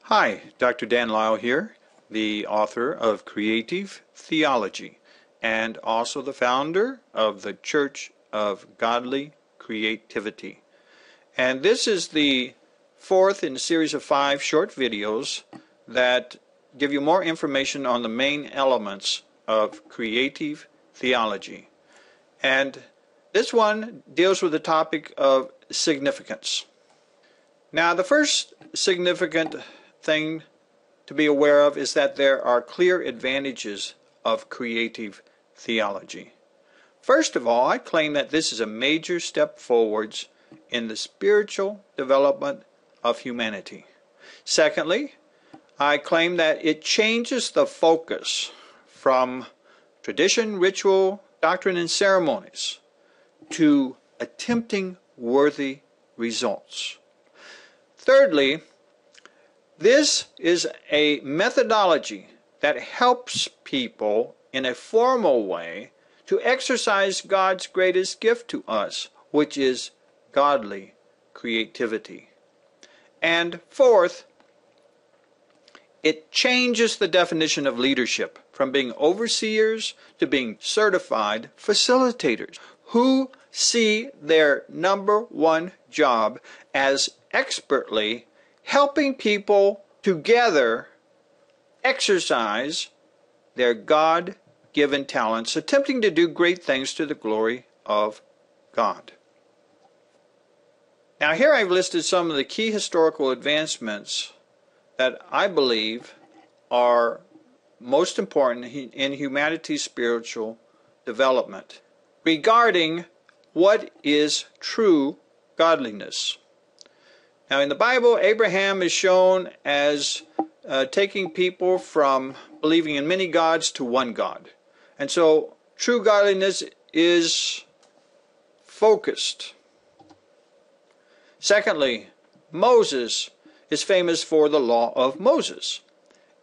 Hi, Dr. Dan Lyle here, the author of Creative Theology and also the founder of the Church of Godly Creativity. And this is the fourth in a series of 5 short videos that give you more information on the main elements of creative theology. And this one deals with the topic of significance. Now, the first significant thing to be aware of is that there are clear advantages of creative theology. First of all, I claim that this is a major step forwards in the spiritual development of humanity. Secondly, I claim that it changes the focus from tradition, ritual, doctrine, and ceremonies to attempting worthy results. Thirdly, this is a methodology that helps people in a formal way to exercise God's greatest gift to us, which is godly creativity. And fourth, it changes the definition of leadership from being overseers to being certified facilitators who see their number one job as expertly helping people together exercise their God-given talents, attempting to do great things to the glory of God. Now here I've listed some of the key historical advancements that I believe are most important in humanity's spiritual development regarding what is true godliness. Now in the Bible, Abraham is shown as taking people from believing in many gods to one God. And so true godliness is focused. Secondly, Moses is famous for the law of Moses.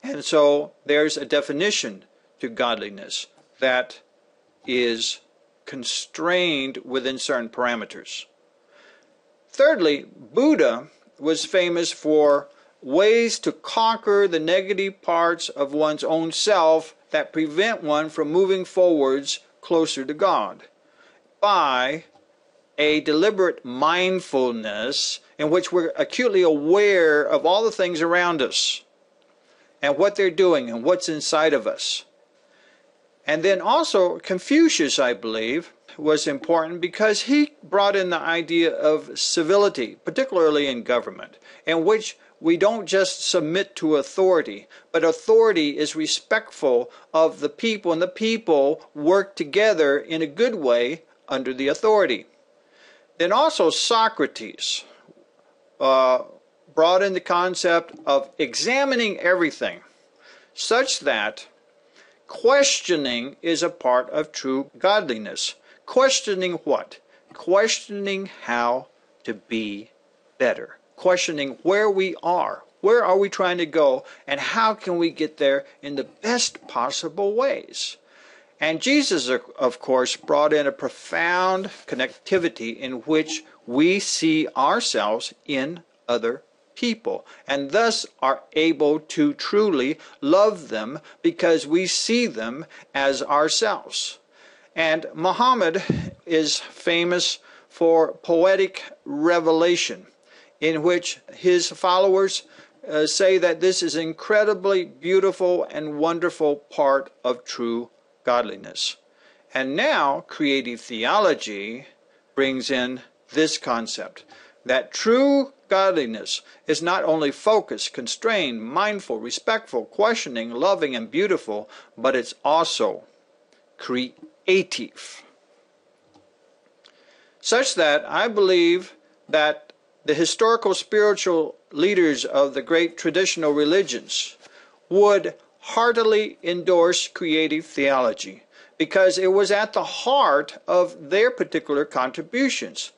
And so there's a definition to godliness that is constrained within certain parameters. Thirdly, Buddha was famous for ways to conquer the negative parts of one's own self that prevent one from moving forwards closer to God by a deliberate mindfulness in which we're acutely aware of all the things around us and what they're doing and what's inside of us. And then also Confucius, I believe, was important because he brought in the idea of civility, particularly in government, in which we don't just submit to authority, but authority is respectful of the people, and the people work together in a good way under the authority. Then also Socrates brought in the concept of examining everything such that questioning is a part of true godliness. Questioning what? Questioning how to be better. Questioning where we are. Where are we trying to go? And how can we get there in the best possible ways? And Jesus, of course, brought in a profound connectivity in which we see ourselves in other people, and thus are able to truly love them because we see them as ourselves. And Muhammad is famous for poetic revelation, in which his followers say that this is an incredibly beautiful and wonderful part of true godliness. And now creative theology brings in this concept, that true godliness is not only focused, constrained, mindful, respectful, questioning, loving, and beautiful, but it's also creative. Such that I believe that the historical spiritual leaders of the great traditional religions would heartily endorse creative theology because it was at the heart of their particular contributions.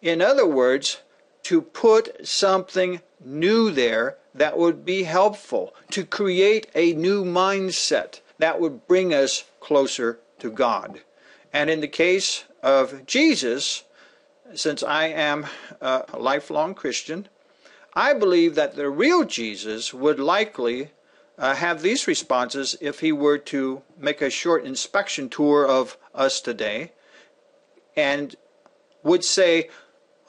In other words, to put something new there that would be helpful, to create a new mindset that would bring us closer to God. And in the case of Jesus, since I am a lifelong Christian, I believe that the real Jesus would likely have these responses if he were to make a short inspection tour of us today, and would say,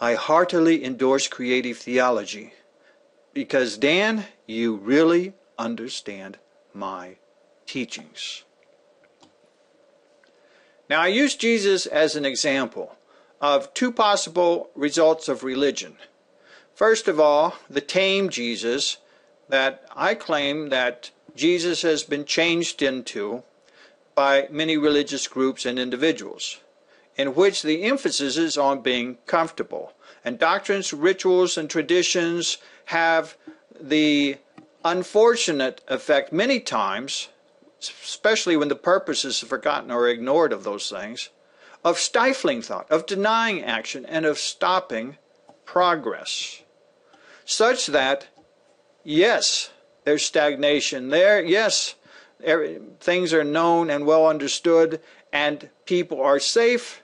I heartily endorse creative theology because, Dan, you really understand my teachings. Now, I use Jesus as an example of two possible results of religion. First of all, the tame Jesus that I claim that Jesus has been changed into by many religious groups and individuals, in which the emphasis is on being comfortable. And doctrines, rituals, and traditions have the unfortunate effect many times, especially when the purpose is forgotten or ignored of those things, of stifling thought, of denying action, and of stopping progress. Such that, yes, there's stagnation there, yes, things are known and well understood, and people are safe,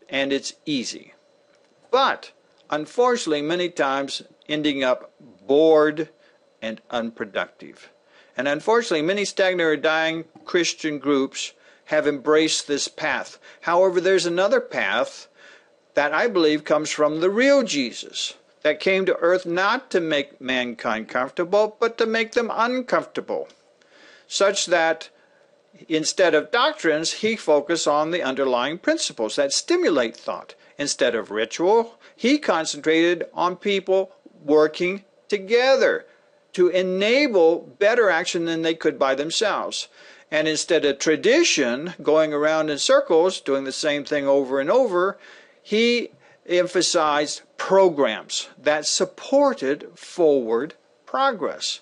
and it's easy. But, unfortunately, many times ending up bored and unproductive. And unfortunately, many stagnant or dying Christian groups have embraced this path. However, there's another path that I believe comes from the real Jesus, that came to earth not to make mankind comfortable, but to make them uncomfortable, such that instead of doctrines, he focused on the underlying principles that stimulate thought. Instead of ritual, he concentrated on people working together to enable better action than they could by themselves. And instead of tradition, going around in circles, doing the same thing over and over, he emphasized programs that supported forward progress.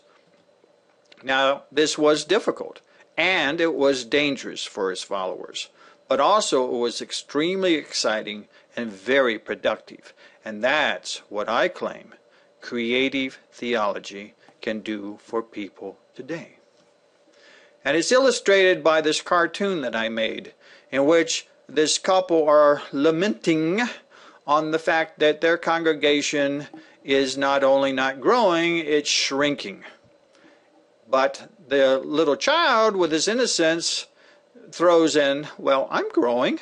Now, this was difficult, and it was dangerous for his followers, but also it was extremely exciting and very productive. And that's what I claim creative theology can do for people today. And it's illustrated by this cartoon that I made, in which this couple are lamenting on the fact that their congregation is not only not growing, it's shrinking. But the little child, with his innocence, throws in, well, I'm growing.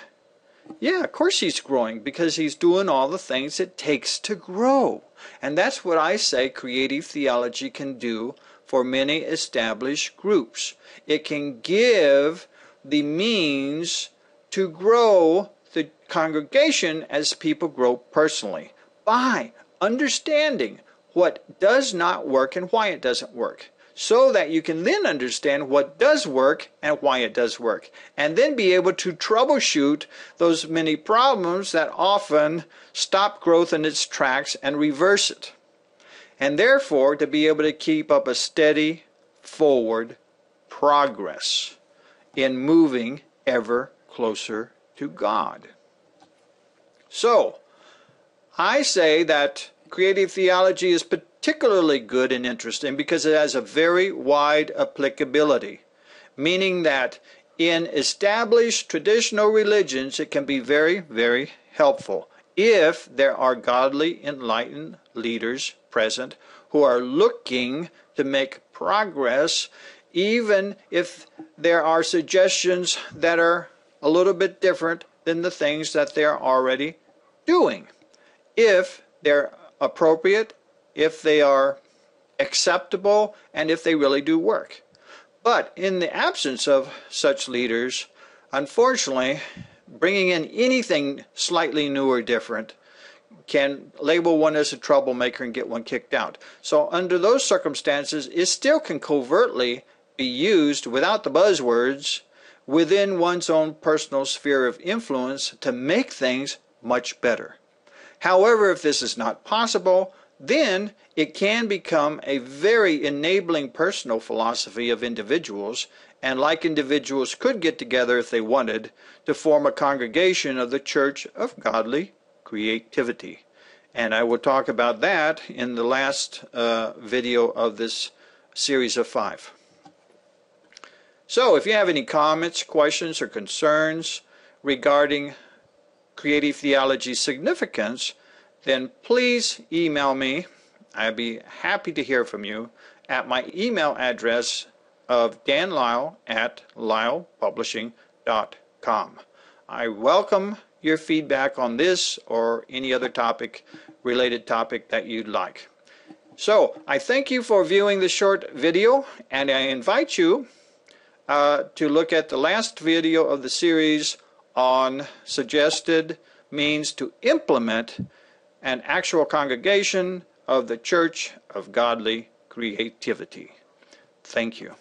Yeah, of course he's growing, because he's doing all the things it takes to grow. And that's what I say creative theology can do for many established groups. It can give the means to grow the congregation as people grow personally by understanding what does not work and why it doesn't work, so that you can then understand what does work and why it does work, and then be able to troubleshoot those many problems that often stop growth in its tracks and reverse it. And therefore, to be able to keep up a steady forward progress in moving ever closer to God. So, I say that creative theology is particularly good and interesting because it has a very wide applicability, meaning that in established traditional religions it can be very, very helpful if there are godly, enlightened leaders present who are looking to make progress, even if there are suggestions that are a little bit different than the things that they're already doing. If they're appropriate, if they are acceptable, and if they really do work. But in the absence of such leaders, unfortunately, bringing in anything slightly new or different can label one as a troublemaker and get one kicked out. So under those circumstances, it still can covertly be used without the buzzwords within one's own personal sphere of influence to make things much better. However, if this is not possible, then it can become a very enabling personal philosophy of individuals, and like individuals could get together if they wanted to form a congregation of the Church of Godly Creativity. And I will talk about that in the last video of this series of 5. So if you have any comments, questions, or concerns regarding creative theology's significance, then please email me I'd be happy to hear from you at my email address of danlyle@lylepublishing.com. I welcome your feedback on this or any other related topic that you'd like. So I thank you for viewing this short video, and I invite you to look at the last video of the series on suggested means to implement an actual congregation of the Church of Godly Creativity. Thank you.